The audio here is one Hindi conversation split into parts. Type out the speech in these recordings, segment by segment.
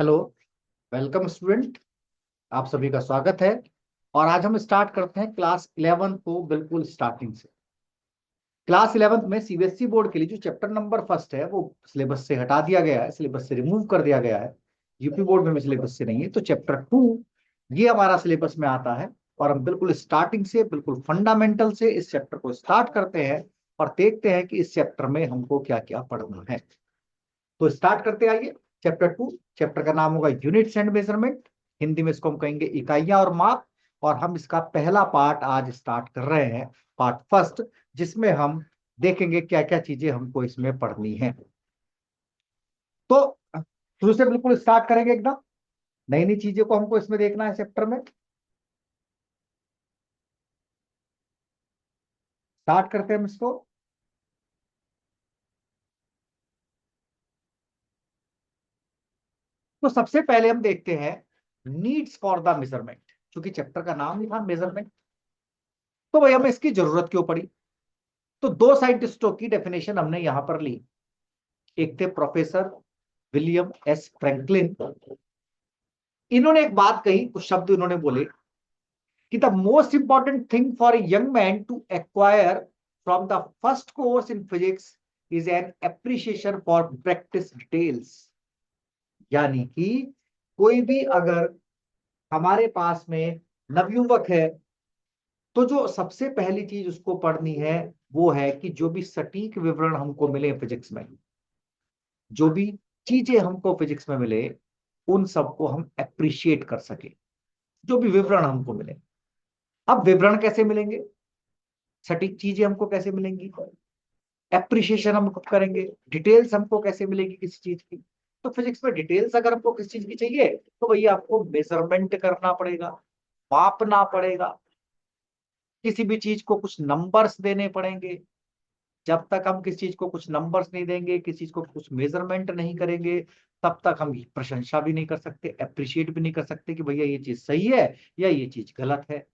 हेलो। Welcome student. आप सभी का स्वागत है। और आज हम स्टार्ट करते हैं क्लास 11 को बिल्कुल स्टार्टिंग से। क्लास 11th में सीबीएसई बोर्ड के लिए जो चैप्टर नंबर फर्स्ट है वो सिलेबस से हटा दिया गया है, सिलेबस से रिमूव कर दिया गया है। यूपी बोर्ड में सिलेबस से नहीं है, तो चैप्टर 2 ये हमारा सिलेबस में आता है। और हम बिल्कुल स्टार्टिंग से, बिल्कुल फंडामेंटल से इस चैप्टर को स्टार्ट करते हैं और देखते हैं कि इस चैप्टर में हमको क्या क्या पढ़ना है। तो स्टार्ट करते आइए। चैप्टर 2, चैप्टर का नाम होगा यूनिट्स एंड मेजरमेंट। हिंदी में इसको हम कहेंगे इकाइयां और माप। और हम इसका पहला पार्ट आज स्टार्ट कर रहे हैं, पार्ट फर्स्ट, जिसमें हम देखेंगे क्या क्या चीजें हमको इसमें पढ़नी है। तो शुरू से बिल्कुल स्टार्ट करेंगे एकदम। नई नई चीजों को हमको इसमें देखना है चैप्टर में। स्टार्ट करते हैं हम इसको। तो सबसे पहले हम देखते हैं नीड्स फॉर द मेजरमेंट। क्योंकि चैप्टर का नाम ही था मेजरमेंट, तो भाई हमें इसकी जरूरत क्यों पड़ी। तो दो साइंटिस्टों की डेफिनेशन हमने यहां पर ली। एक थे प्रोफेसर विलियम एस फ्रैंकलिन। इन्होंने एक बात कही, कुछ शब्द इन्होंने बोले कि the most important thing for a young man to acquire from the first course in physics is an appreciation for practice details. यानी कि कोई भी अगर हमारे पास में नवयुवक है, तो जो सबसे पहली चीज उसको पढ़नी है वो है कि जो भी सटीक विवरण हमको मिले फिजिक्स में, जो भी चीजें हमको फिजिक्स में मिले, उन सबको हम एप्रिशिएट कर सके। जो भी विवरण हमको मिले। अब विवरण कैसे मिलेंगे, सटीक चीजें हमको कैसे मिलेंगी, एप्रिशिएशन हम कब करेंगे, डिटेल्स हमको कैसे मिलेगी किसी चीज की। तो फिजिक्स में डिटेल्स अगर हमको किसी चीज की चाहिए, तो भैया आपको मेजरमेंट करना पड़ेगा, मापना पड़ेगा। किसी भी चीज को कुछ नंबर्स देने पड़ेंगे। जब तक हम किसी चीज को कुछ नंबर्स नहीं देंगे, किसी चीज को कुछ मेजरमेंट नहीं करेंगे, तब तक हम प्रशंसा भी नहीं कर सकते, अप्रिशिएट भी नहीं कर सकते कि भैया ये चीज सही है या ये चीज गलत है।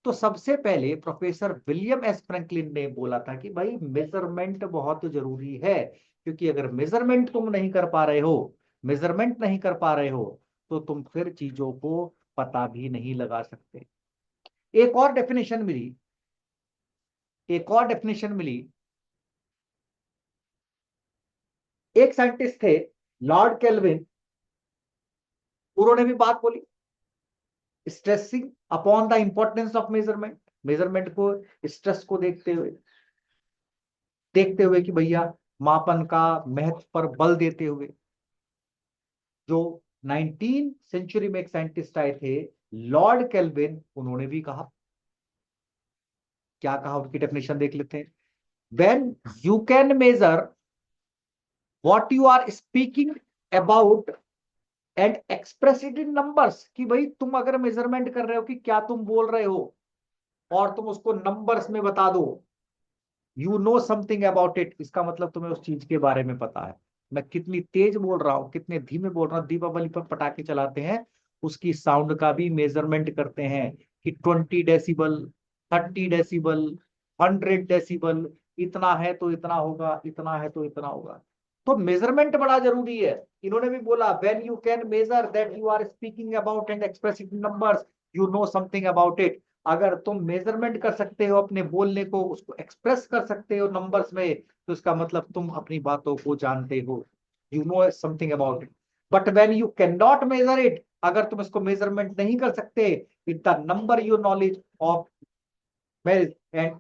तो सबसे पहले प्रोफेसर विलियम एस फ्रैंकलिन ने बोला था कि भाई मेजरमेंट बहुत जरूरी है। क्योंकि अगर मेजरमेंट तुम नहीं कर पा रहे हो, मेजरमेंट नहीं कर पा रहे हो, तो तुम फिर चीजों को पता भी नहीं लगा सकते। एक और डेफिनेशन मिली, एक और डेफिनेशन मिली। एक साइंटिस्ट थे लॉर्ड केल्विन, उन्होंने भी बात बोली, stressing upon the importance of measurement. Measurement को, स्ट्रेस को देखते हुए कि भैया मापन का महत्व पर बल देते हुए। जो 19 सेंचुरी में एक साइंटिस्ट आए थे लॉर्ड केल्विन, उन्होंने भी कहा। क्या कहा, उनकी डेफिनेशन देख लेते हैं। When you can measure what you are speaking about and express it in numbers. कि भाई तुम अगर मेजरमेंट कर रहे हो कि क्या तुम बोल रहे हो, और तुम उसको नंबर्स में बता दो, you know something about it, इसका मतलब तुम्हें उस चीज के बारे में पता है। मैं कितनी तेज बोल रहा हूँ, कितने धीमे बोल रहा हूँ। दीपावली पर पटाखे चलाते हैं, उसकी साउंड का भी मेजरमेंट करते हैं कि 20 डेसिबल, 30 डेसिबल, 100 डेसिबल, इतना है तो इतना होगा, इतना है तो इतना होगा। तो मेजरमेंट बड़ा जरूरी है। इन्होंने भी बोला when you can measure that you are speaking about and express in numbers, you know something about it. अगर तुम मेजरमेंट कर सकते हो, अपने बोलने को उसको एक्सप्रेस कर सकते हो नंबर्स में, तो इसका मतलब तुम अपनी बातों को जानते हो, you know something about it. But when you can not measure it, अगर तुम इसको मेजरमेंट नहीं कर सकते, it the number your knowledge of wealth and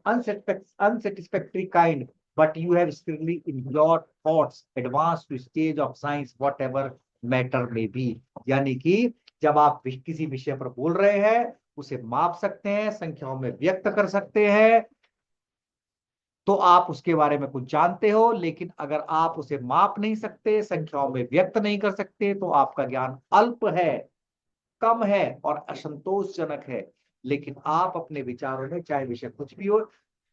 unsatisfactory kind, but you have still in your thoughts advanced to stage of science whatever matter may be। यानी कि जब आप किसी विषय पर बोल रहे हैं, उसे माप सकते हैं, संख्याओं में व्यक्त कर सकते हैं, तो आप उसके बारे में कुछ जानते हो। लेकिन अगर आप उसे माप नहीं सकते, संख्याओं में व्यक्त नहीं कर सकते, तो आपका ज्ञान अल्प है, कम है और असंतोषजनक है। लेकिन आप अपने विचारों में, चाहे विषय कुछ भी हो,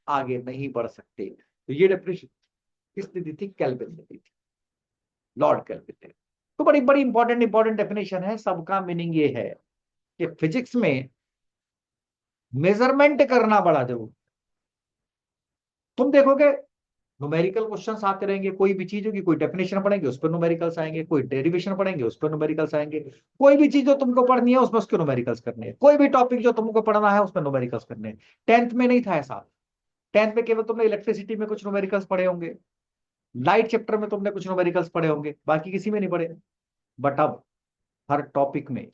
आगे नहीं बढ़ सकते। तो ये डेफिनेशन किसने दी थी? कैल्विन ने दी थी, लॉर्ड कैल्विन ने। तो बड़ी बड़ी इंपॉर्टेंट इंपॉर्टेंट डेफिनेशन है। सबका मीनिंग ये है कि फिजिक्स में मेजरमेंट करना बड़ा जरूरी। तुम देखोगे न्यूमेरिकल क्वेश्चंस आते रहेंगे, कोई भी चीज होगी, कोई डेफिनेशन पढ़ेंगे उस पर न्यूमेरिकल्स आएंगे, कोई डेरिवेशन पढ़ेंगे उस पर न्यूमेरिकल्स आएंगे, कोई भी चीज जो तुमको पढ़नी है उसमें उसके न्यूमेरिकल्स करने हैं, कोई भी टॉपिक जो तुमको पढ़ना है उसमें न्यूमेरिकल्स करने हैं। टेंथ में नहीं था ऐसा। टेंथ में केवल तुमने इलेक्ट्रिसिटी में कुछ न्यूमेरिकल्स पढ़े होंगे, लाइट चैप्टर में तुमने कुछ न्यूमेरिकल्स पढ़े होंगे, बाकी किसी में नहीं पढ़े। बट अब हर टॉपिक में,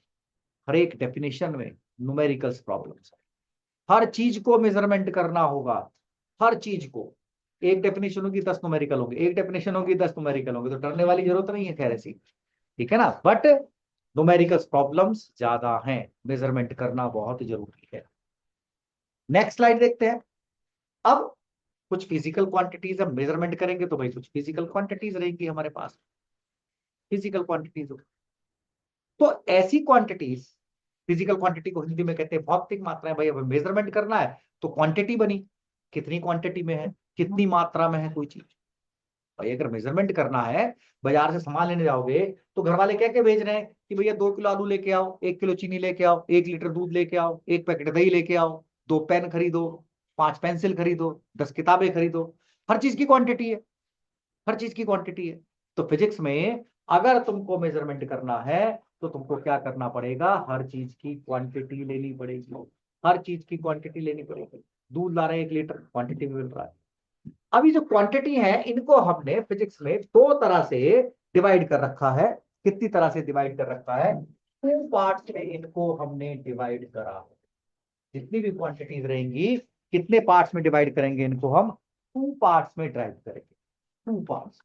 हर एक डेफिनेशन में न्यूमेरिकल्स प्रॉब्लम्स है। हर चीज को मेजरमेंट करना होगा, हर चीज को। एक डेफिनेशन होगी 10 न्यूमेरिकल होंगे, एक डेफिनेशन होगी 10 न्यूमेरिकल होंगे, तो डरने वाली जरूरत नहीं है खैर ऐसी, ठीक है ना। बट न्यूमेरिकल्स प्रॉब्लम्स ज्यादा हैं, मेजरमेंट करना बहुत जरूरी है। नेक्स्ट स्लाइड देखते हैं। अब कुछ फिजिकल क्वांटिटीज हम मेजरमेंट करेंगे, तो भाई कुछ फिजिकल क्वांटिटीज रहेंगी हमारे पास, फिजिकल क्वांटिटीज। तो ऐसी क्वांटिटीज, फिजिकल क्वांटिटी को हिंदी में कहते हैं भौतिक मात्राएं। भाई अब मेजरमेंट करना है तो क्वांटिटी बनी, कितनी क्वांटिटी में है, कितनी मात्रा में है कोई चीज। भाई अगर मेजरमेंट करना है, बाजार से सामान लेने जाओगे तो घर वाले क्या क्या भेज रहे हैं कि भैया 2 किलो आलू लेके आओ, 1 किलो चीनी लेके आओ, 1 लीटर दूध लेके आओ, 1 पैकेट दही लेके आओ, 2 पेन खरीदो, 5 पेंसिल खरीदो, 10 किताबें खरीदो। हर चीज की क्वांटिटी है, हर चीज की क्वांटिटी है। तो फिजिक्स में अगर तुमको मेजरमेंट करना है तो तुमको क्या करना पड़ेगा, हर चीज की क्वांटिटी लेनी पड़ेगी, हर चीज की क्वांटिटी लेनी पड़ेगी। दूध ला रहे हैं 1 लीटर, क्वांटिटी में मिल रहा है। अभी जो क्वांटिटी है इनको हमने फिजिक्स में दो तरह से डिवाइड कर रखा है। कितनी तरह से डिवाइड कर रखा है, 2 पार्ट्स में इनको हमने डिवाइड करा है। जितनी भी क्वांटिटीज रहेंगी, कितने पार्ट्स में डिवाइड करेंगे इनको हम, 2 पार्ट्स में डिवाइड करेंगे। 2 पार्ट्स,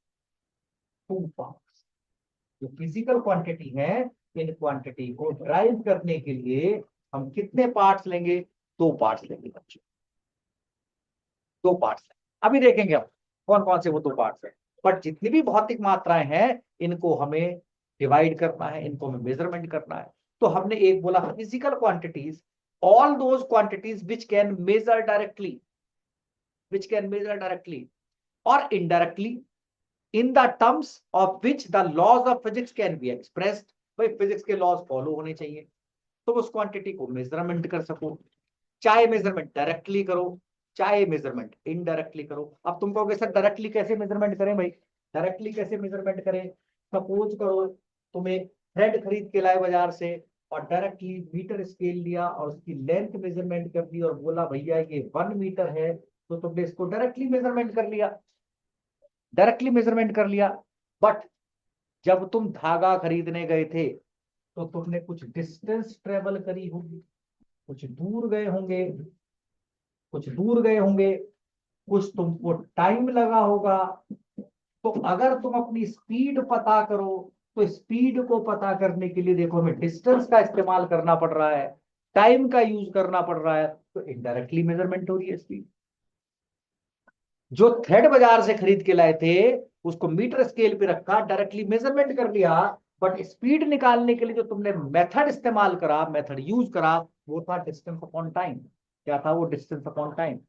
2 पार्ट्स। जो फिजिकल क्वांटिटी है, इन क्वांटिटी को ड्राइव करने के लिए हम कितने पार्ट्स लेंगे, 2 पार्ट्स लेंगे बच्चों, 2 पार्ट्स। अभी देखेंगे हम कौन कौन से वो 2 पार्ट्स हैं। बट जितनी भी भौतिक मात्राएं हैं इनको हमें डिवाइड करना है, इनको हमें मेजरमेंट करना है। तो हमने एक बोला physical quantities, all those quantities which can measure directly, which can measure directly और indirectly in the terms of which the laws of physics can be expressed। भाई फिजिक्स के लॉज फॉलो होने चाहिए तो उस क्वांटिटी को मेजरमेंट कर सको, चाहे मेजरमेंट डायरेक्टली करो, चाहे मेजरमेंट इनडायरेक्टली करो। अब तुम कहोगे सर डायरेक्टली कैसे मेजरमेंट करें, भाई डायरेक्टली कैसे मेजरमेंट करें। सपोज करो तुम एक थ्रेड खरीद के लाए बाजार से और डायरेक्टली मीटर स्केल लिया और उसकी लेंथ मेजरमेंट कर दी और बोला भैया ये 1 मीटर है, तो तुमने इसको डायरेक्टली मेजरमेंट कर लिया, डायरेक्टली मेजरमेंट कर लिया। बट जब तुम धागा खरीदने गए थे तो तुमने कुछ डिस्टेंस ट्रेवल करी होगी, कुछ दूर गए होंगे, कुछ दूर गए होंगे, कुछ तुमको टाइम लगा होगा। तो अगर तुम अपनी स्पीड पता करो तो स्पीड को पता करने के लिए देखो हमें डिस्टेंस का इस्तेमाल करना पड़ रहा है, टाइम का यूज करना पड़ रहा है, तो इनडायरेक्टली मेजरमेंट हो रही है स्पीड। जो थ्रेड बाजार से खरीद के लाए थे उसको मीटर स्केल पे रखा, डायरेक्टली मेजरमेंट कर लिया, बट स्पीड निकालने के लिए जो तुमने मेथड इस्तेमाल करा, मेथड यूज करा, वो था डिस्टेंस अपॉन टाइम। क्या था वो, डिस्टेंस अपॉन टाइम।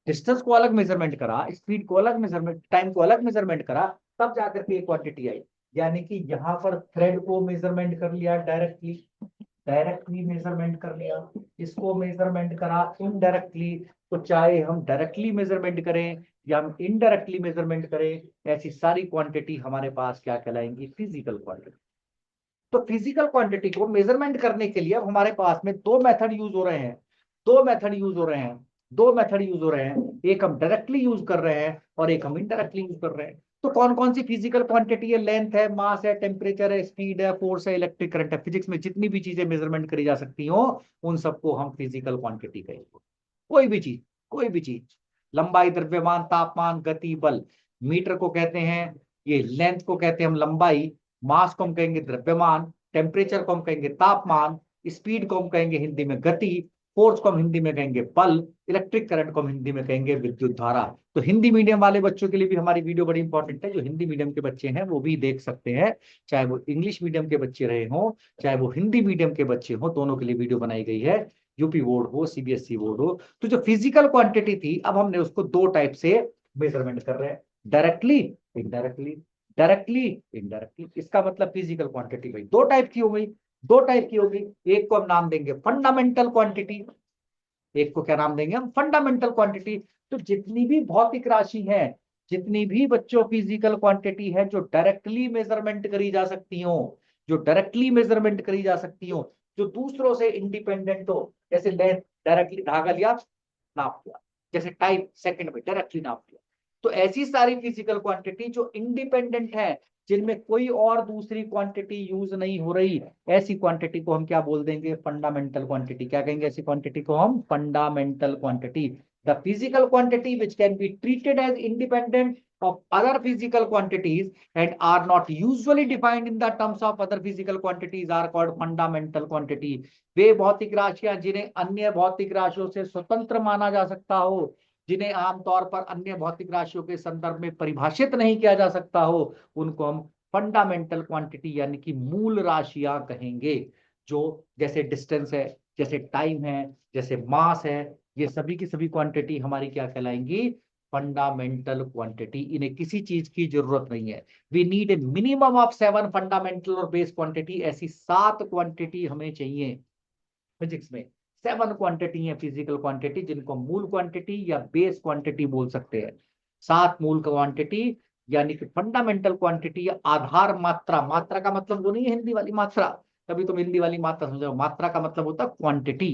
डिस्टेंस को अलग मेजरमेंट करा, स्पीड को अलग मेजरमेंट, टाइम को अलग मेजरमेंट करा, तब जाकर के एक क्वांटिटी आई। यानी कि यहां पर थ्रेड को मेजरमेंट कर लिया डायरेक्टली, डायरेक्टली मेजरमेंट कर लिया, इसको मेजरमेंट करा इनडायरेक्टली। तो चाहे हम डायरेक्टली मेजरमेंट करें या हम इनडायरेक्टली मेजरमेंट करें, ऐसी सारी क्वांटिटी हमारे पास क्या कहलाएंगी, फिजिकल क्वांटिटी। तो फिजिकल क्वांटिटी को मेजरमेंट करने के लिए अब हमारे पास में दो मेथड यूज हो रहे हैं, दो मेथड यूज हो रहे हैं, दो मेथड यूज हो रहे हैं। एक हम डायरेक्टली यूज कर रहे हैं और एक हम इनडायरेक्टली यूज कर रहे हैं। तो कौन कौन सी फिजिकल क्वांटिटी है, लेंथ है, मास है, टेम्परेचर है, स्पीड है, फोर्स है, इलेक्ट्रिक करंट है। फिजिक्स में जितनी भी चीजें मेजरमेंट करी जा सकती हो उन सबको हम फिजिकल क्वांटिटी कहेंगे। कोई भी चीज, कोई भी चीज, लंबाई, द्रव्यमान, तापमान, गति, बल। मीटर को कहते हैं, ये लेंथ को कहते हैं हम लंबाई, मास को हम कहेंगे द्रव्यमान, टेम्परेचर को हम कहेंगे तापमान, स्पीड को हम कहेंगे हिंदी में गति, फोर्स को हम हिंदी में कहेंगे बल, इलेक्ट्रिक करंट को हम हिंदी में कहेंगे विद्युत धारा। तो हिंदी मीडियम वाले बच्चों के लिए भी हमारी वीडियो बड़ी इंपॉर्टेंट है, जो हिंदी मीडियम के बच्चे हैं वो भी देख सकते हैं, चाहे वो इंग्लिश मीडियम के बच्चे रहे हो, चाहे वो हिंदी मीडियम के बच्चे हो, दोनों के लिए वीडियो बनाई गई है, यूपी बोर्ड हो, सीबीएसई बोर्ड हो। तो जो फिजिकल क्वांटिटी थी अब हमने उसको दो टाइप से मेजरमेंट कर रहे हैं, डायरेक्टली, इनडायरेक्टली, डायरेक्टली, इनडायरेक्टली। इसका मतलब फिजिकल क्वांटिटी भाई दो टाइप की हो गई, दो टाइप की होगी। एक को हम नाम देंगे फंडामेंटल क्वांटिटी, एक को क्या नाम देंगे हम, फंडामेंटल क्वांटिटी। तो जितनी भी भौतिक राशि है, जितनी भी बच्चों फिजिकल क्वांटिटी है जो डायरेक्टली मेजरमेंट करी जा सकती हो, जो डायरेक्टली मेजरमेंट करी जा सकती हो, जो दूसरों से इंडिपेंडेंट हो, जैसे लेंथ डायरेक्टली धागा लिया नाप लिया, जैसे टाइम सेकंड में डायरेक्टली नाप लिया। तो ऐसी सारी फिजिकल क्वांटिटी जो इंडिपेंडेंट है, जिनमें कोई और दूसरी क्वांटिटी यूज नहीं हो रही, ऐसी क्वांटिटी को हम क्या बोल देंगे? Fundamental quantity. क्या कहेंगे ऐसी क्वांटिटी को हम? Fundamental quantity. The physical quantity which can be treated as independent of other physical quantities and are not usually defined in the terms of other physical quantities are called fundamental quantity। वे भौतिक राशियां जिन्हें अन्य भौतिक राशियों से स्वतंत्र माना जा सकता हो, जिन्हें आमतौर पर अन्य भौतिक राशियों के संदर्भ में परिभाषित नहीं किया जा सकता हो, उनको हम फंडामेंटल क्वांटिटी यानी कि मूल राशियां कहेंगे। जो जैसे डिस्टेंस है, जैसे टाइम है, जैसे मास है, ये सभी की सभी क्वांटिटी हमारी क्या कहलाएंगी? Fundamental quantity. इन्हें किसी चीज की जरूरत नहीं है। We need a minimum of 7 fundamental और बेस क्वांटिटी। ऐसी 7 क्वांटिटी हमें चाहिए फिजिक्स में। 7 क्वांटिटी है फिजिकल क्वांटिटी, जिनको मूल क्वांटिटी या बेस क्वांटिटी बोल सकते हैं। 7 मूल क्वांटिटी यानी कि फंडामेंटल क्वांटिटी या आधार मात्रा। मात्रा का मतलब वो नहीं है हिंदी वाली मात्रा, कभी तुम हिंदी वाली मात्रा समझो। मात्रा का मतलब होता है क्वांटिटी,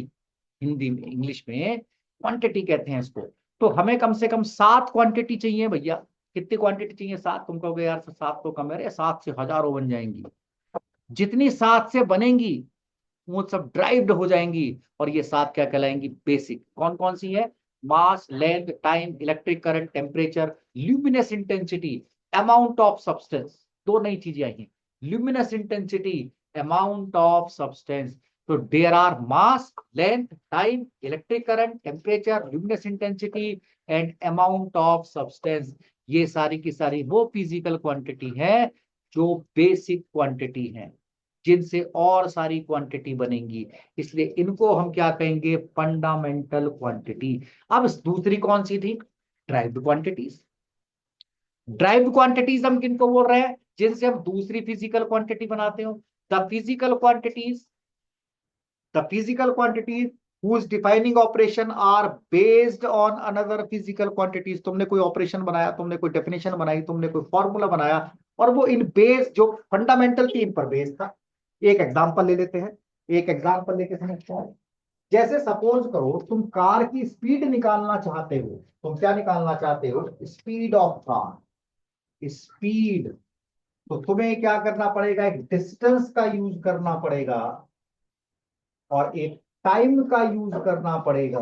हिंदी में इंग्लिश में क्वांटिटी कहते हैं इसको। तो हमें कम से कम 7 क्वांटिटी चाहिए भैया। कितनी क्वांटिटी चाहिए? 7। तुम कहोगे यार 7 तो कम है, 7 से हजारों बन जाएंगी। जितनी 7 से बनेंगी वो सब ड्राइव्ड हो जाएंगी, और ये 7 क्या कहलाएंगी? बेसिक। कौन कौन सी है? Mass, length, time, electric current, temperature, luminous intensity, amount of substance. दो नई चीजें आई हैं, luminous intensity, amount of substance. तो there are mass, length, time, electric current, temperature, luminous intensity and amount of substance. ये सारी की सारी वो फिजिकल क्वांटिटी है जो बेसिक क्वांटिटी है, जिनसे और सारी क्वांटिटी बनेंगी। इसलिए इनको हम क्या कहेंगे? Fundamental quantity. अब दूसरी कौन सी थी? Derived quantities. ड्राइव्ड क्वांटिटीज हम किनको बोल रहे हैं? जिनसे हम दूसरी फिजिकल क्वांटिटी बनाते हो। The physical quantities, the physical quantities whose defining operation are based on another physical quantities। तुमने कोई ऑपरेशन बनाया, तुमने कोई डेफिनेशन बनाई, तुमने कोई फॉर्मूला बनाया, और वो इन बेस जो फंडामेंटल थी इन पर बेस था। एक एग्जांपल ले लेते हैं, एक एग्जांपल लेके समझते हैं। जैसे सपोज करो तुम कार की स्पीड निकालना चाहते हो। तुम क्या निकालना चाहते हो? Speed of car, speed. तो तुम्हें क्या करना पड़ेगा? एक डिस्टेंस का यूज करना पड़ेगा और एक टाइम का यूज करना पड़ेगा।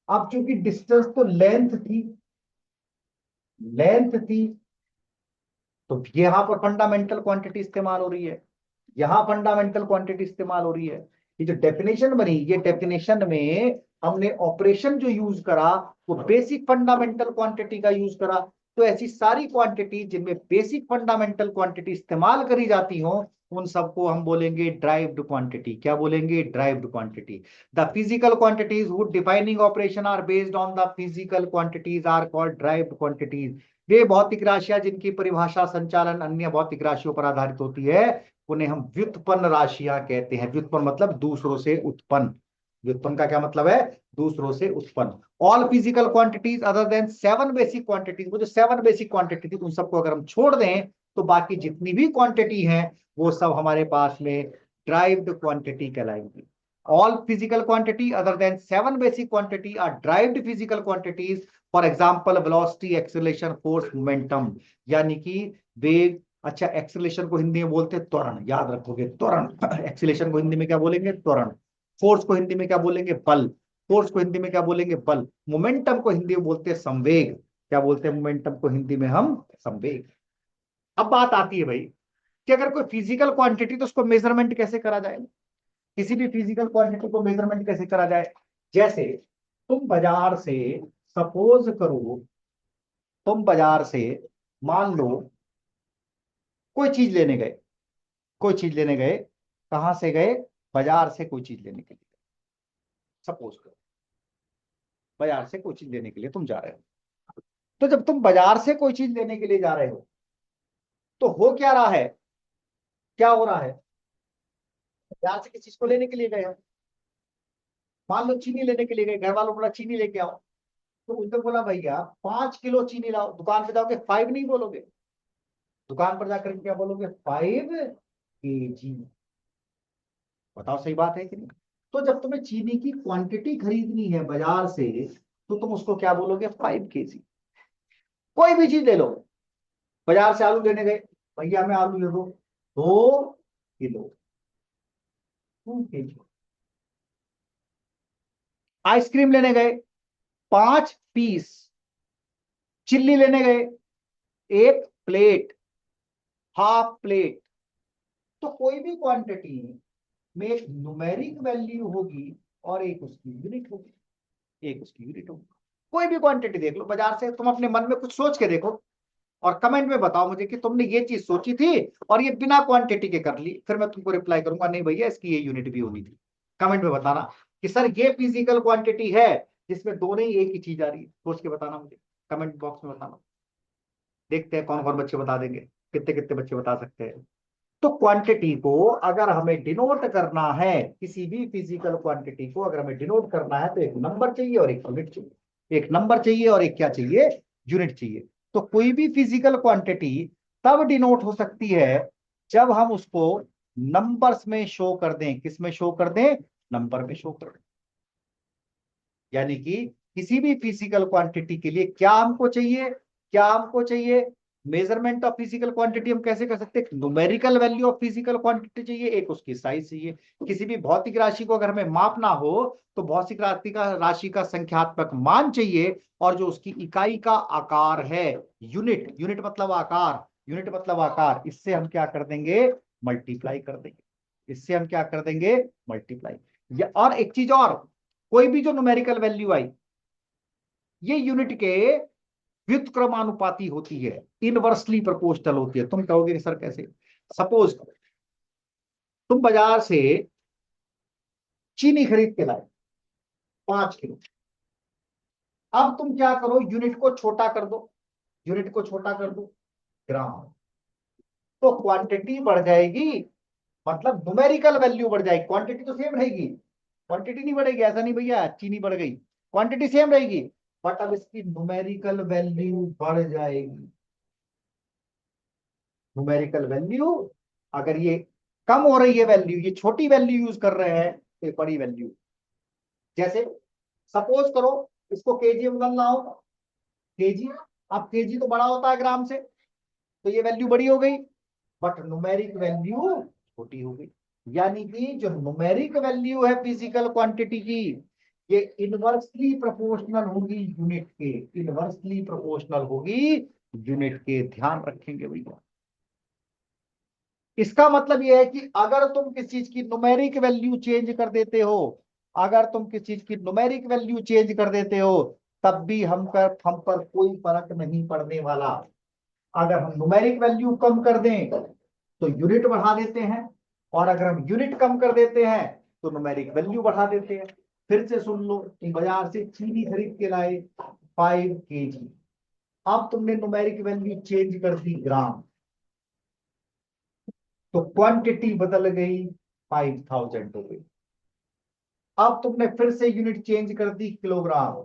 अब चूंकि डिस्टेंस तो लेंथ थी, लेंथ थी, तो यहां पर फंडामेंटल क्वांटिटी इस्तेमाल हो रही है, यहां फंडामेंटल क्वांटिटी इस्तेमाल हो रही है। ये जो डेफिनेशन बनी, ये डेफिनेशन में हमने ऑपरेशन जो यूज करा वो बेसिक फंडामेंटल क्वांटिटी का यूज करा। तो ऐसी सारी क्वांटिटी जिनमें बेसिक फंडामेंटल क्वांटिटी इस्तेमाल करी जाती हो, उन सबको हम बोलेंगे ड्राइव्ड क्वांटिटी। क्या बोलेंगे? Derived quantity. The physical quantities who'd defining operation are based on the physical quantities are called derived quantities. वे भौतिक राशियां जिनकी परिभाषा संचालन अन्य भौतिक राशियों पर आधारित होती है, उन्हें हम व्युत्पन्न राशियां कहते हैं। व्युत्पन्न मतलब दूसरों से उत्पन्न। व्युत्पन्न का क्या मतलब है? दूसरों से उत्पन्न। All physical quantities other than 7 basic quantities, वो जो 7 बेसिक क्वांटिटी थी उन सबको अगर हम छोड़ दें तो बाकी जितनी भी क्वांटिटी है वो सब हमारे पास में ड्राइव्ड क्वांटिटी कहलाएंगी। All physical quantity other than 7 basic quantity are derived physical quantities. For example velocity, acceleration, force, momentum. यानी कि वेग। अच्छा, एक्सेलेरेशन को हिंदी में बोलते हैं त्वरण, याद रखोगे त्वरण। एक्सेलेरेशन को हिंदी में क्या बोलेंगे? त्वरण। फोर्स को हिंदी में क्या बोलेंगे? बल। फोर्स को हिंदी में क्या बोलेंगे? बल। मोमेंटम को हिंदी में बोलते हैं संवेग। क्या बोलते हैं मोमेंटम को हिंदी में? हम संवेग। अब बात आती है भाई कि अगर कोई फिजिकल क्वांटिटी तो उसको मेजरमेंट कैसे करा जाए? किसी भी फिजिकल क्वांटिटी को मेजरमेंट कैसे करा जाए? जैसे तुम बाजार से, सपोज करो तुम बाजार से मान लो कोई चीज लेने गए, कोई चीज लेने गए। कहां से गए? बाजार से कोई चीज लेने के लिए। सपोज करो बाजार से कोई चीज लेने के लिए तुम जा रहे हो। तो जब तुम बाजार से कोई चीज लेने के लिए जा रहे हो तो हो क्या रहा है? क्या हो रहा है? बाजार से किस चीज को लेने के लिए गए हो? मान लो चीनी लेने के लिए गए, घर वालों बोला चीनी लेके आओ। तो उसने बोला भैया 5 किलो चीनी लाओ। दुकान पे जाओगे 5 नहीं बोलोगे, दुकान पर जाकर क्या बोलोगे, 5 kg। बताओ सही बात है कि नहीं। तो जब तुम्हें चीनी की क्वांटिटी खरीदनी है बाजार से, तो तुम उसको क्या बोलोगे, 5 kg। कोई भी चीज ले लो, बाजार से आलू लेने गए, भैया हमें आलू ले दो 2 किलो, 2 kg। आइसक्रीम लेने गए 5 पीस, चिल्ली लेने गए 1 प्लेट, हाफ प्लेट। तो कोई भी क्वांटिटी में एक न्यूमेरिक वैल्यू होगी और एक उसकी यूनिट होगी, एक उसकी यूनिट होगी। कोई भी क्वांटिटी देख लो बाजार से, तुम अपने मन में कुछ सोच के देखो और कमेंट में बताओ मुझे कि तुमने ये चीज सोची थी और ये बिना क्वांटिटी के कर ली, फिर मैं तुमको रिप्लाई करूंगा नहीं भैया इसकी ये यूनिट भी होनी थी। कमेंट में बताना कि सर ये फिजिकल क्वांटिटी है जिसमें दोनों ही एक ही चीज आ रही है, सोच के बताना मुझे, कमेंट बॉक्स में बताना। देखते हैं कौन कौन बच्चे बता देंगे, कितने कितने बच्चे बता सकते हैं। तो क्वांटिटी को अगर हमें डिनोट करना है, किसी भी फिजिकल क्वांटिटी को अगर हमें डिनोट करना है, तो एक नंबर चाहिए और एक यूनिट चाहिए, एक नंबर चाहिए और एक क्या चाहिए, यूनिट चाहिए। तो कोई भी फिजिकल क्वांटिटी तब डिनोट हो सकती है जब हम उसको नंबर्स में शो कर दें। किस में शो कर दें, नंबर में शो कर दें। यानी कि किसी भी फिजिकल क्वांटिटी के लिए क्या हमको चाहिए, क्या हमको चाहिए, मेजरमेंट ऑफ फिजिकल क्वांटिटी हम कैसे कर सकते हैं, numerical value of physical quantity चाहिए, एक उसकी साइज चाहिए। किसी भी भौतिक राशि को अगर हमें मापना हो तो भौतिक राशि का संख्यात्मक मान चाहिए, और जो उसकी इकाई का आकार है, यूनिट, यूनिट मतलब आकार, यूनिट मतलब आकार, इससे हम क्या कर देंगे, मल्टीप्लाई कर देंगे, इससे हम क्या कर देंगे, मल्टीप्लाई। या और एक चीज और, कोई भी जो न्यूमेरिकल वैल्यू आई, ये यूनिट के व्युत्क्रमानुपाती होती है, इनवर्सली प्रोपोर्शनल होती है। तुम कहोगे कि सर कैसे, सपोज तुम बाजार से चीनी खरीद के लाए 5 किलो। अब तुम क्या करो, यूनिट को छोटा कर दो, यूनिट को छोटा कर दो, ग्राम। तो क्वांटिटी बढ़ जाएगी, मतलब न्यूमेरिकल वैल्यू बढ़ जाएगी, क्वांटिटी तो सेम रहेगी, क्वांटिटी नहीं बढ़ेगी, ऐसा नहीं भैया चीनी बढ़ गई, क्वांटिटी सेम रहेगी, बट अब इसकी न्यूमेरिकल वैल्यू बढ़ जाएगी। न्यूमेरिकल वैल्यू, अगर ये कम हो रही है वैल्यू, ये छोटी वैल्यू यूज कर रहे हैं, तो ये बड़ी वैल्यू। जैसे सपोज करो इसको केजी में बदलना हो, केजी, अब केजी तो बड़ा होता है ग्राम से, तो ये वैल्यू बड़ी हो गई, बट न्यूमेरिक वैल्यू छोटी हो गई। यानी कि जो न्यूमेरिक वैल्यू है फिजिकल क्वांटिटी की, ये इनवर्सली प्रोपोर्शनल होगी यूनिट के, इनवर्सली प्रोपोर्शनल होगी यूनिट के, ध्यान रखेंगे भैया। इसका मतलब यह है कि अगर तुम किसी चीज की न्यूमेरिक वैल्यू चेंज कर देते हो, अगर तुम किसी चीज की न्यूमेरिक वैल्यू चेंज कर देते हो, तब भी हम पर कोई फर्क नहीं पड़ने वाला। अगर हम न्यूमेरिक वैल्यू कम कर दें तो यूनिट बढ़ा देते हैं, और अगर हम यूनिट कम कर देते हैं तो न्यूमेरिक वैल्यू बढ़ा देते हैं। फिर से सुन लो, तुम बाजार से चीनी खरीद के लाए 5 kg। अब तुमने न्यूमेरिक वैल्यू चेंज कर दी ग्राम, तो क्वांटिटी बदल गई, 5000 हो गई। अब तुमने फिर से यूनिट चेंज कर दी किलोग्राम,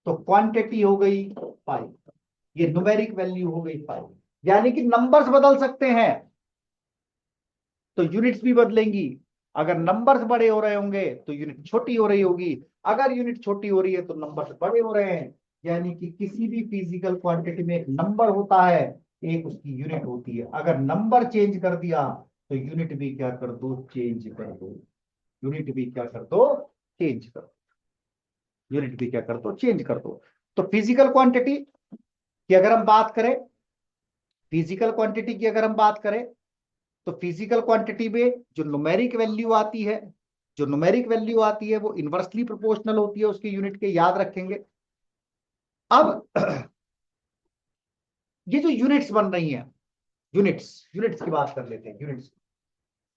तो क्वांटिटी हो गई 5, ये न्यूमेरिक वैल्यू हो गई 5। यानी कि नंबर्स बदल सकते हैं तो यूनिट्स भी बदलेंगी। अगर नंबर्स बड़े हो रहे होंगे तो यूनिट छोटी हो रही होगी, अगर यूनिट छोटी हो रही है तो नंबर्स बड़े हो रहे हैं। यानी कि किसी भी फिजिकल क्वांटिटी में एक नंबर होता है, एक उसकी यूनिट होती है। अगर नंबर चेंज कर दिया तो यूनिट भी क्या कर दो, चेंज कर दो, यूनिट भी क्या कर दो, चेंज कर दो, यूनिट भी क्या कर दो, चेंज कर दो। तो फिजिकल क्वांटिटी की अगर हम बात करें, फिजिकल क्वांटिटी की अगर हम बात करें, तो फिजिकल क्वांटिटी में जो न्यूमेरिक वैल्यू आती है, जो न्यूमेरिक वैल्यू आती है वो इनवर्सली प्रोपोर्शनल होती है उसके यूनिट के, याद रखेंगे। अब ये जो यूनिट्स बन रही हैं, यूनिट्स, यूनिट्स की बात कर लेते हैं, यूनिट्स।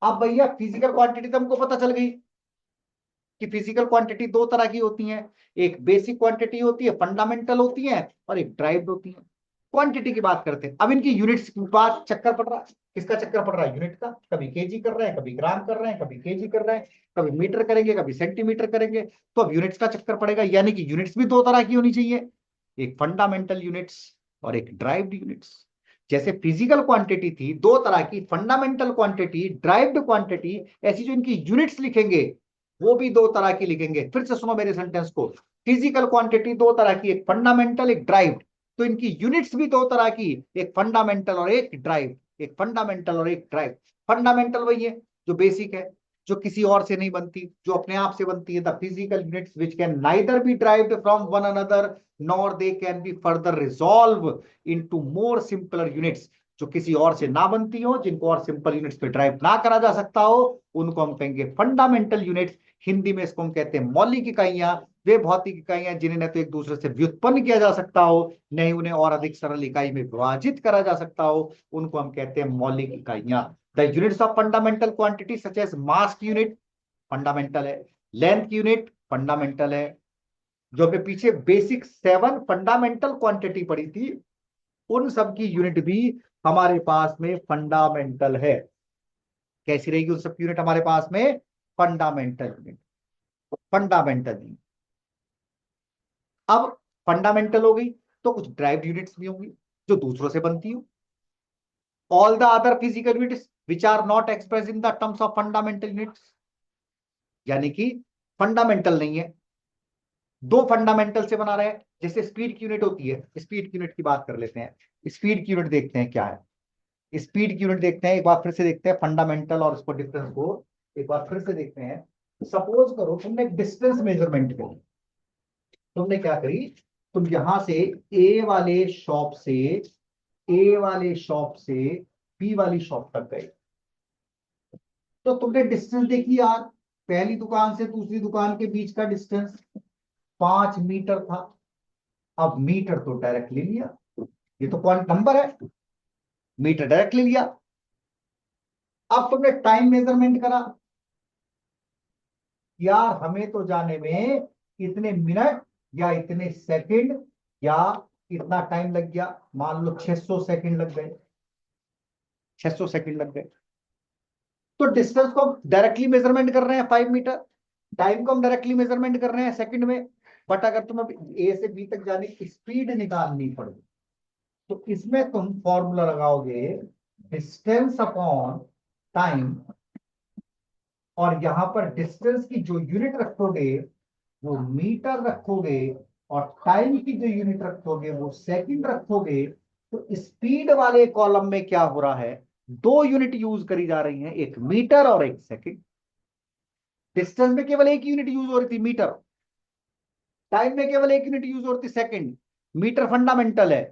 अब भैया फिजिकल क्वांटिटी तो हमको पता चल गई कि फिजिकल क्वांटिटी दो तरह की होती हैं, एक बेसिक क्वांटिटी होती है, फंडामेंटल होती है, और एक ड्राइव्ड होती है। क्वांटिटी की बात करते हैं। अब इनकी यूनिट्स की बात चक्कर पड़ रहा है, किसका चक्कर पड़ रहा है? यूनिट का। कभी केजी कर रहे हैं, कभी ग्राम कर रहे हैं, कभी केजी कर रहे हैं, कभी मीटर करेंगे, कभी सेंटीमीटर करेंगे, तो अब यूनिट्स का चक्कर पड़ेगा। यानी कि यूनिट्स भी दो तरह की होनी चाहिए, एक फंडामेंटल यूनिट्स और एक ड्राइव्ड यूनिट्स। जैसे फिजिकल क्वांटिटी थी दो तरह की, फंडामेंटल क्वांटिटी, ड्राइव्ड क्वांटिटी, ऐसी जो इनकी यूनिट्स लिखेंगे वो भी दो तरह की लिखेंगे। फिर से सुनो मेरे सेंटेंस को, फिजिकल क्वांटिटी दो तरह की, एक फंडामेंटल एक ड्राइव्ड। तो इनकी यूनिट्स भी दो तरह की, एक फंडामेंटल और एक ड्राइव, एक फंडामेंटल और एक ड्राइव। फंडामेंटल वही है जो बेसिक है, जो किसी और से नहीं बनती, जो अपने आप से बनती है। The physical units which can neither be derived from one another nor they can be further resolve into more simpler units, जो किसी और से ना बनती हो, जिनको और सिंपल यूनिट्स पे ड्राइव ना करा जा सकता हो, उनको हम कहेंगे फंडामेंटल यूनिट्स। हिंदी में इसको हम कहते हैं मौलिक इकाइयां। वे भौतिक इकाइयां जिन्हें न तो एक दूसरे से व्युत्पन्न किया जा सकता हो, नहीं उन्हें और अधिक सरल इकाई में विभाजित करा जा सकता हो, उनको हम कहते हैं मौलिक इकाइयां। The units of fundamental quantity such as mass unit fundamental है, लेंथ यूनिट फंडामेंटल है। जो हमने पीछे बेसिक 7 फंडामेंटल क्वांटिटी पढ़ी थी, उन सब की यूनिट भी हमारे पास में फंडामेंटल है। कैसी रहेगी उन सब की यूनिट हमारे पास में? Fundamental unit, fundamental unit. अब फंडामेंटल हो गई, तो कुछ ड्राइव्ड यूनिट्स भी होंगी जो दूसरों से बनती हो। All the other physical units which are not express in the terms of fundamental units, यानी कि फंडामेंटल नहीं है, दो फंडामेंटल से बना रहे हैं। जैसे स्पीड की यूनिट होती है, स्पीड की यूनिट की बात कर लेते हैं। स्पीड की यूनिट देखते हैं क्या है। स्पीड की यूनिट देखते हैं, एक बार फिर से देखते हैं फंडामेंटल और उसको डिफरेंस को एक बार फिर से देखते हैं। सपोज करो तुमने एक डिस्टेंस मेजरमेंट करी, तुमने क्या करी, तुम यहां से ए वाले शॉप से ए वाले शॉप से बी वाली शॉप तक गए, तो तुमने डिस्टेंस देखी यार, पहली दुकान से दूसरी दुकान के बीच का डिस्टेंस 5 मीटर था। अब मीटर तो डायरेक्ट ले लिया, ये तो पॉइंट नंबर है, मीटर डायरेक्ट ले लिया। अब तुमने टाइम मेजरमेंट करा, यार हमें तो जाने में इतने मिनट या इतने सेकंड या इतना टाइम लग गया, मान लो 600 सेकंड लग गए, 600 सेकंड लग गए। तो डिस्टेंस को हम डायरेक्टली मेजरमेंट कर रहे हैं 5 मीटर, टाइम को हम डायरेक्टली मेजरमेंट कर रहे हैं सेकंड में। बट अगर तुम अब ए से बी तक जाने की स्पीड निकालनी पड़े, तो इसमें तुम फॉर्मूला लगाओगे डिस्टेंस अपॉन टाइम, और यहां पर डिस्टेंस की जो यूनिट रखोगे वो मीटर रखोगे, और टाइम की जो यूनिट रखोगे वो सेकंड रखोगे। तो स्पीड वाले कॉलम में क्या हो रहा है, दो यूनिट यूज करी जा रही हैं, एक मीटर और एक सेकंड। डिस्टेंस में केवल एक यूनिट यूज हो रही थी, मीटर। टाइम में केवल एक यूनिट यूज हो रही थी, सेकंड। मीटर फंडामेंटल है,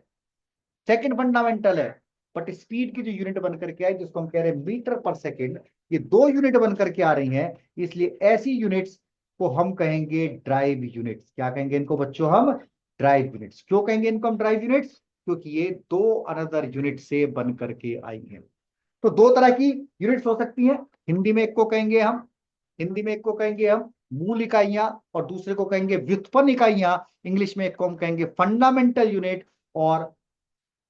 सेकंड फंडामेंटल है। बट स्पीड की जो यूनिट बनकर के आई, जिसको हम कह रहे हैं मीटर पर सेकंड, ये दो यूनिट बनकर के आ रही हैं। इसलिए ऐसी यूनिट्स को हम कहेंगे ड्राइव यूनिट्स। क्या कहेंगे इनको बच्चों? हम ड्राइव यूनिट्स। क्यों कहेंगे इनको हम ड्राइव यूनिट्स? क्योंकि ये दो अनदर यूनिट से बन करके आई हैं। तो दो तरह की यूनिट्स हो सकती हैं। हिंदी में एक को कहेंगे हम हिंदी में एक को कहेंगे हम मूल इकाइयां, और दूसरे को कहेंगे व्युत्पन्न इकाइयां। इंग्लिश में एक को हम कहेंगे फंडामेंटल यूनिट और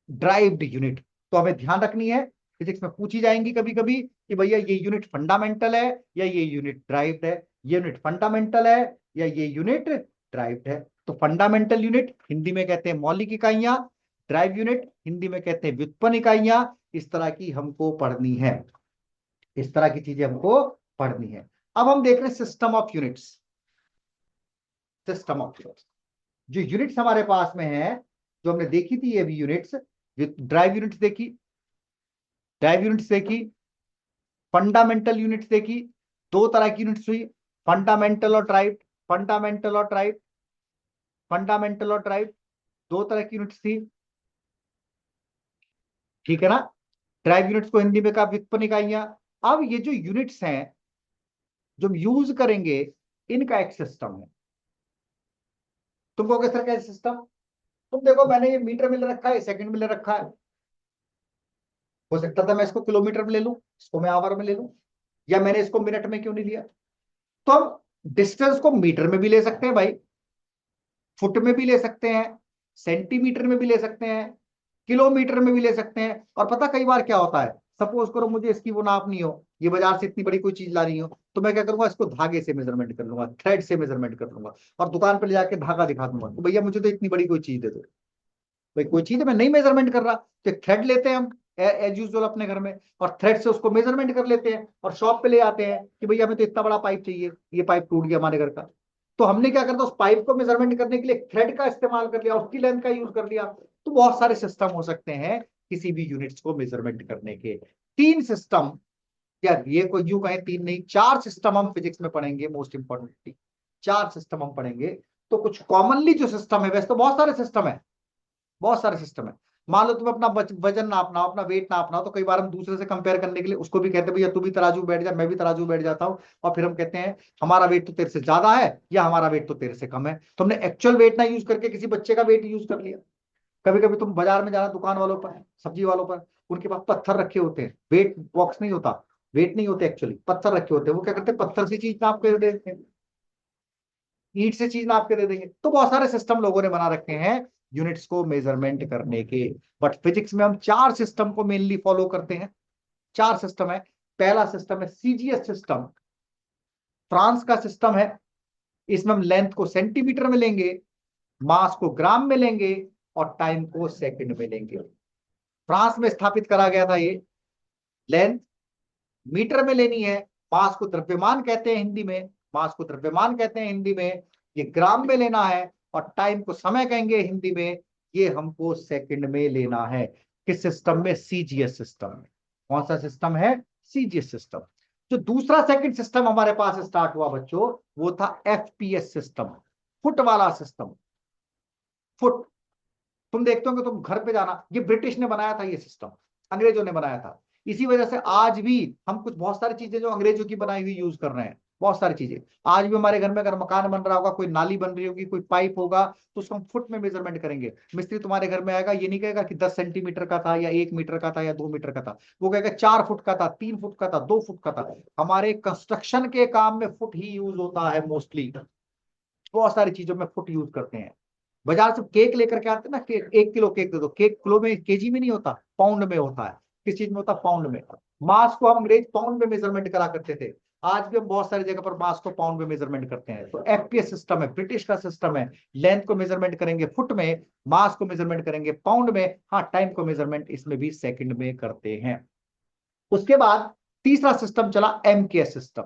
ड्राइव्ड यूनिट। तो हमें ध्यान रखनी है, फिजिक्स में पूछी जाएंगी कभी कभी कि भैया ये यूनिट फंडामेंटल है या ये यूनिट ड्राइव्ड है, ये यूनिट फंडामेंटल है या ये यूनिट ड्राइव्ड है। तो फंडामेंटल यूनिट हिंदी में कहते हैं मौलिक इकाइयां, ड्राइव यूनिट हिंदी में कहते हैं व्युत्पन्न इकाइयां। इस तरह की हमको पढ़नी है, इस तरह की चीजें हमको पढ़नी है। अब हम देख रहे हैं system of units. System of units, जो यूनिट्स हमारे पास में है, जो हमने देखी थी ये भी यूनिट्स, ड्राइव यूनिट्स देखी, ड्राइव यूनिट्स देखी, फंडामेंटल यूनिट्स देखी। दो तरह की यूनिट्स हुई, फंडामेंटल और ड्राइव, फंडामेंटल और ड्राइव, फंडामेंटल और ड्राइव, दो तरह की यूनिट्स थी। ठीक है ना? ड्राइव यूनिट्स को हिंदी में कहा व्युत्पन्न इकाइयां। अब ये जो यूनिट्स हैं जो हम यूज करेंगे, इनका एक सिस्टम है। तुम कहोगे सर कैसे सिस्टम? तुम देखो, मैंने ये मीटर में ले रखा है, सेकंड में ले रखा है। हो सकता था मैं इसको किलोमीटर में ले लूं, इसको मैं आवर में ले लूं, या मैंने इसको मिनट में क्यों नहीं लिया? तो हम डिस्टेंस को मीटर में भी ले सकते हैं भाई, फुट में भी ले सकते हैं, सेंटीमीटर में भी ले सकते हैं, किलोमीटर में भी ले सकते हैं। और पता कई बार क्या होता है, सपोज करो मुझे इसकी वो नाप नहीं हो, ये बाजार से इतनी बड़ी कोई चीज ला रही हो, तो मैं क्या करूंगा, इसको धागे से मेजरमेंट कर लूंगा, थ्रेड से मेजरमेंट कर लूंगा, और दुकान पर ले जाके धागा दिखा दूंगा, तो भैया मुझे तो इतनी बड़ी कोई चीज दे दो। भाई कोई चीज है मैं नहीं मेजरमेंट कर रहा, तो थ्रेड लेते हैं हम एज यूजुअल अपने घर में, और थ्रेड से उसको मेजरमेंट कर लेते हैं, और शॉप पे ले आते हैं कि भैया हमें तो इतना बड़ा पाइप चाहिए, ये पाइप टूट गया हमारे घर का। तो हमने क्या करता, उस पाइप को मेजरमेंट करने के लिए थ्रेड का इस्तेमाल कर लिया, उसकी लेंथ का यूज कर लिया। तो बहुत सारे सिस्टम हो सकते हैं किसी भी यूनिट्स को मेजरमेंट करने के। तीन सिस्टम, यार ये कोई यूं कहें तीन नहीं, चार सिस्टम हम फिजिक्स में पढ़ेंगे मोस्ट इंपॉर्टेंटली, चार सिस्टम हम पढ़ेंगे। तो कुछ कॉमनली जो सिस्टम है, वैसे तो बहुत सारे सिस्टम है, बहुत सारे सिस्टम है। मान लो तुम्हें अपना वजन नापना हो, अपना वेट नापना हो, तो कई बार हम दूसरे से कंपेयर करने के लिए उसको भी कहते हैं भैया तू भी तराजू बैठ जा, मैं भी तराजू बैठ जाता हूँ, और फिर हम कहते हैं हमारा वेट तो तेरे से ज्यादा है या हमारा वेट तो तेरे से कम है। तो हमने एक्चुअल वेट ना यूज करके किसी बच्चे का वेट यूज कर लिया। कभी कभी तुम बाजार में जाना, दुकान वालों पर, सब्जी वालों पर, उनके पास पत्थर रखे होते हैं, वेट बॉक्स नहीं होता, वेट नहीं होते, एक्चुअली पत्थर रखे होते हैं। वो क्या करते हैं, पत्थर से चीज नाप के दे देते हैं, ईंट से चीज नाप के दे देंगे। तो बहुत सारे सिस्टम लोगों ने बना रखे हैं यूनिट्स को मेजरमेंट करने के। बट फिजिक्स में हम चार सिस्टम को मेनली फॉलो करते हैं। चार सिस्टम है। पहला सिस्टम है सीजीएस सिस्टम, फ्रांस का सिस्टम है। इसमें हम लेंथ को सेंटीमीटर में लेंगे, मास को ग्राम में लेंगे, और टाइम को सेकंड में लेंगे। फ्रांस में स्थापित करा गया था ये। लेंथ मीटर में लेनी है, मास को द्रव्यमान कहते हैं हिंदी में, मास को द्रव्यमान कहते हैं हिंदी में, ये ग्राम में लेना है, और टाइम को समय कहेंगे हिंदी में, ये हमको सेकंड में लेना है। किस सिस्टम में, सीजीएस सिस्टम में। कौन सा सिस्टम है, सीजीएस सिस्टम। जो दूसरा सेकंड सिस्टम हमारे पास स्टार्ट हुआ बच्चों, वो था एफपीएस सिस्टम, फुट वाला सिस्टम। फुट, तुम देखते हो कि तुम घर पे जाना, ये ब्रिटिश ने बनाया था ये सिस्टम, अंग्रेजों ने बनाया था। इसी वजह से आज भी हम कुछ बहुत सारी चीजें जो अंग्रेजों की बनाई हुई यूज कर रहे हैं, बहुत सारी चीजें आज भी हमारे घर में, अगर मकान बन रहा होगा, कोई नाली बन रही होगी, कोई पाइप होगा, तो उसको हम फुट में मेजरमेंट करेंगे। मिस्त्री तुम्हारे घर में आएगा, ये नहीं कहेगा कि 10 सेंटीमीटर का था, या 1 मीटर का था, या 2 मीटर का था, वो कहेगा 4 फुट का था, 3 फुट का था, 2 फुट का था। हमारे कंस्ट्रक्शन के काम में फुट ही यूज होता है मोस्टली, बहुत सारी चीजों में फुट यूज करते हैं। बाजार से केक लेकर के आते हैं ना, केक 1 किलो केक दे दो, केक किलो में केजी में नहीं होता, पाउंड में होता है। किस चीज में होता है, पाउंड में। मास को हम अंग्रेज पाउंड में मेजरमेंट करा करते थे, आज भी हम बहुत सारी जगह पर मास को पाउंड में मेजरमेंट करते हैं। तो एफपीएस सिस्टम है, ब्रिटिश का सिस्टम है। लेंथ को मेजरमेंट करेंगे फुट में, मास को मेजरमेंट करेंगे पाउंड में, हाँ टाइम को मेजरमेंट इसमें भी सेकंड में करते हैं। उसके बाद तीसरा सिस्टम चला एमकेएस सिस्टम,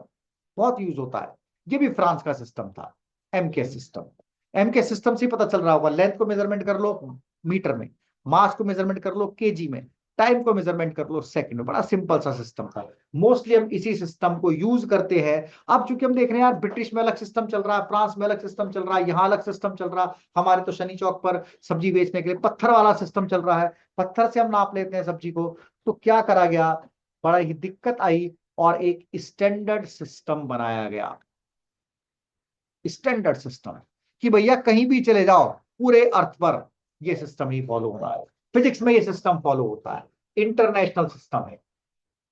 बहुत यूज होता है, ये भी फ्रांस का सिस्टम था। एमकेएस सिस्टम, एमकेएस सिस्टम से पता चल रहा होगा, लेंथ को मेजरमेंट कर लो मीटर में, मास को मेजरमेंट कर लो केजी में, टाइम को मेजरमेंट कर लो सेकंड में। बड़ा सिंपल सा सिस्टम था, मोस्टली हम इसी सिस्टम को यूज करते हैं। अब चूंकि हम देख रहे हैं यार, ब्रिटिश में अलग सिस्टम चल रहा है, फ्रांस में अलग सिस्टम चल रहा है, यहाँ अलग सिस्टम चल रहा है, हमारे तो शनि चौक पर सब्जी बेचने के लिए पत्थर वाला सिस्टम चल रहा है, पत्थर से हम नाप लेते हैं सब्जी को। तो क्या करा गया, बड़ा ही दिक्कत आई, और एक स्टैंडर्ड सिस्टम बनाया गया। स्टैंडर्ड सिस्टम कि भैया कहीं भी चले जाओ पूरे अर्थ पर ये सिस्टम ही फॉलो हो रहा है। फिजिक्स में ये सिस्टम फॉलो होता है, इंटरनेशनल सिस्टम है,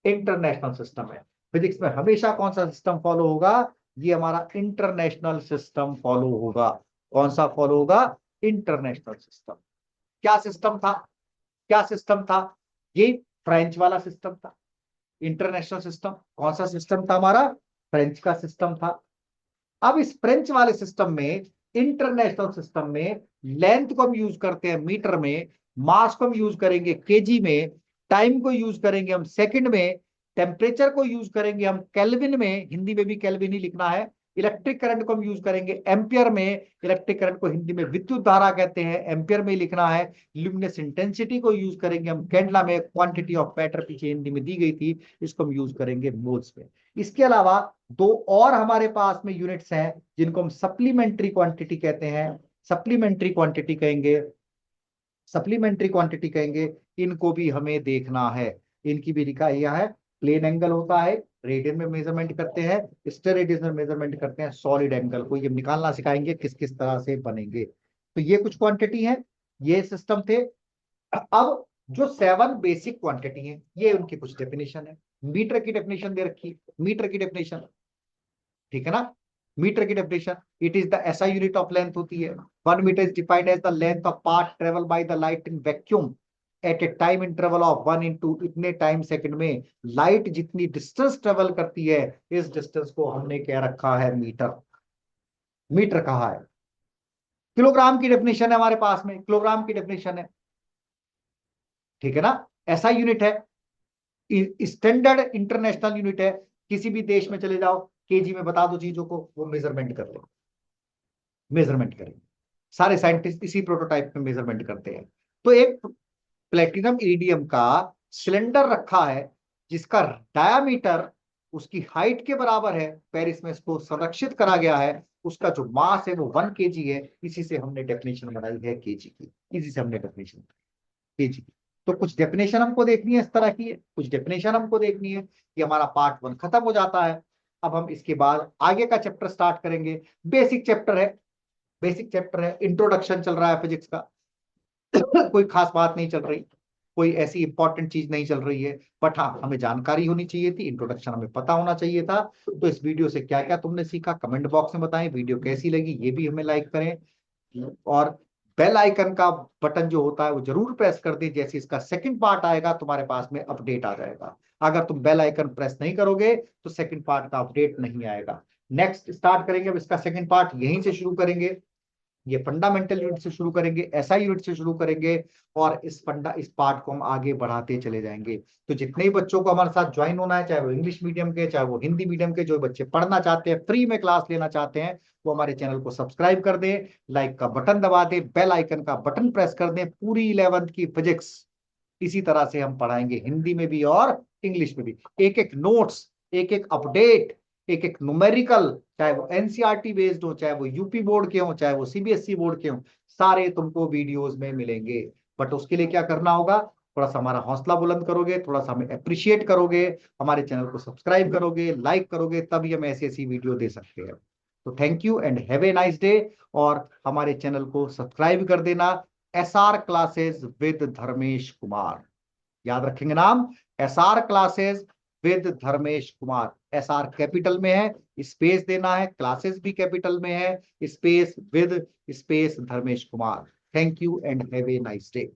इंटरनेशनल सिस्टम है। फिजिक्स में हमेशा कौन सा सिस्टम फॉलो होगा, ये हमारा इंटरनेशनल सिस्टम फॉलो होगा। कौन सा फॉलो होगा, इंटरनेशनल सिस्टम। क्या सिस्टम था, क्या सिस्टम था, ये फ्रेंच वाला सिस्टम था। इंटरनेशनल सिस्टम कौन सा सिस्टम था हमारा, फ्रेंच का सिस्टम था। अब इस फ्रेंच वाले सिस्टम में, इंटरनेशनल सिस्टम में, लेंथ को हम यूज करते हैं मीटर में, मास को हम यूज करेंगे केजी में, टाइम को यूज करेंगे हम सेकंड में, टेम्परेचर को यूज करेंगे हम केल्विन में, हिंदी में भी केल्विन ही लिखना है। इलेक्ट्रिक करंट को हम यूज करेंगे एम्पियर में, इलेक्ट्रिक करंट को हिंदी में विद्युत धारा कहते हैं, एम्पियर में ही लिखना है। ल्यूमिनेस इंटेंसिटी को यूज करेंगे हम कैंडला में, क्वांटिटी ऑफ मैटर पीछे हिंदी में दी गई थी, इसको हम यूज करेंगे मोल्स में। इसके अलावा दो और हमारे पास में यूनिट्स हैं जिनको हम सप्लीमेंट्री क्वांटिटी कहते हैं, सप्लीमेंट्री क्वांटिटी कहेंगे, सप्लीमेंट्री क्वांटिटी कहेंगे। इनको भी हमें देखना है, इनकी भी लिखा यह है। प्लेन एंगल होता है, रेडियन में मेजरमेंट करते हैं, स्टेरेडियन में मेजरमेंट करते हैं, सॉलिड एंगल को ये निकालना सिखाएंगे किस किस तरह से बनेंगे। तो ये कुछ क्वांटिटी है, ये सिस्टम थे। अब जो 7 बेसिक क्वांटिटी है, ये उनकी कुछ डेफिनेशन है। मीटर की डेफिनेशन दे रखी, मीटर की डेफिनेशन, ठीक है ना। मीटर की definition, it is the SI unit of length होती है। 1 metre is defined as the length of path travel by the light in vacuum at a time interval of 1 × इतने टाइम सेकंड में लाइट जितनी डिस्टेंस ट्रेवल करती है, इस डिस्टेंस को हमने क्या रखा है, मीटर। मीटर कहा है। किलोग्राम की डेफिनेशन है हमारे पास में, किलोग्राम की डेफिनेशन है, ठीक है ना। ऐसा यूनिट है, स्टैंडर्ड इंटरनेशनल यूनिट है। किसी भी देश में चले जाओ, केजी में बता दो चीजों को, वो मेजरमेंट कर लेंगे, मेजरमेंट करेंगे। सारे साइंटिस्ट इसी प्रोटोटाइप में मेजरमेंट करते हैं। तो एक प्लेटिनम इरिडियम का सिलेंडर रखा है जिसका डायामीटर उसकी हाइट के बराबर है, पेरिस में इसको संरक्षित करा गया है। उसका जो मास है वो 1 kg है। इसी से हमने डेफिनेशन बनाई है केजी की, इसी से हमने डेफिनेशन केजी की। तो कुछ डेफिनेशन हमको देखनी है इस तरह की है, कुछ डेफिनेशन हमको देखनी है। ये हमारा पार्ट 1 खत्म हो जाता है। अब हम इसके बाद आगे का चैप्टर स्टार्ट करेंगे। बेसिक चैप्टर है, बेसिक चैप्टर है, इंट्रोडक्शन चल रहा है फिजिक्स का। कोई खास बात नहीं चल रही, कोई ऐसी इंपॉर्टेंट चीज नहीं चल रही है, बट हाँ हमें जानकारी होनी चाहिए थी, इंट्रोडक्शन हमें पता होना चाहिए था। तो इस वीडियो से क्या क्या तुमने सीखा कमेंट बॉक्स में बताएं, वीडियो कैसी लगी ये भी हमें लाइक करें, और बेल आइकन का बटन जो होता है वो जरूर प्रेस कर दें। जैसे इसका सेकंड पार्ट आएगा तुम्हारे पास में अपडेट आ जाएगा। अगर तुम बेल आइकन प्रेस नहीं करोगे तो सेकंड पार्ट का अपडेट नहीं आएगा। नेक्स्ट स्टार्ट करेंगे, अब इसका सेकंड पार्ट यहीं से शुरू करेंगे। ये फंडामेंटल यूनिट से शुरू करेंगे, ऐसा यूनिट से शुरू करेंगे, और इस पार्ट को हम आगे बढ़ाते चले जाएंगे। तो जितने ही बच्चों को हमारे साथ ज्वाइन होना है, चाहे वो इंग्लिश मीडियम के, चाहे वो हिंदी मीडियम के, जो बच्चे पढ़ना चाहते हैं, फ्री में क्लास लेना चाहते हैं, वो हमारे चैनल को सब्सक्राइब कर दें, लाइक का बटन दबा दें, बेल आइकन का बटन प्रेस कर दें। पूरी 11th की फिजिक्स इसी तरह से हम पढ़ाएंगे, हिंदी में भी और इंग्लिश में भी। एक एक नोट्स, एक एक अपडेट, एक एक न्यूमेरिकल, चाहे वो एनसीईआरटी बेस्ड हो, चाहे वो यूपी बोर्ड के हो, चाहे वो सीबीएसई बोर्ड के हो, सारे तुमको वीडियोस में मिलेंगे। बट उसके लिए क्या करना होगा, थोड़ा सा हमारा हौसला बुलंद करोगे, थोड़ा सा हमें अप्रिशिएट करोगे, हमारे चैनल को सब्सक्राइब करोगे, लाइक करोगे, तभी हम ऐसी ऐसी वीडियो दे सकते हैं। तो thank you and have a nice day. और हमारे चैनल को सब्सक्राइब कर देना, SR classes with Dharmesh Kumar, याद रखेंगे नाम, SR classes with Dharmesh Kumar. SR capital में है, स्पेस देना है, क्लासेस भी कैपिटल में है, space with, space Dharmesh Kumar. Thank you and have a nice day.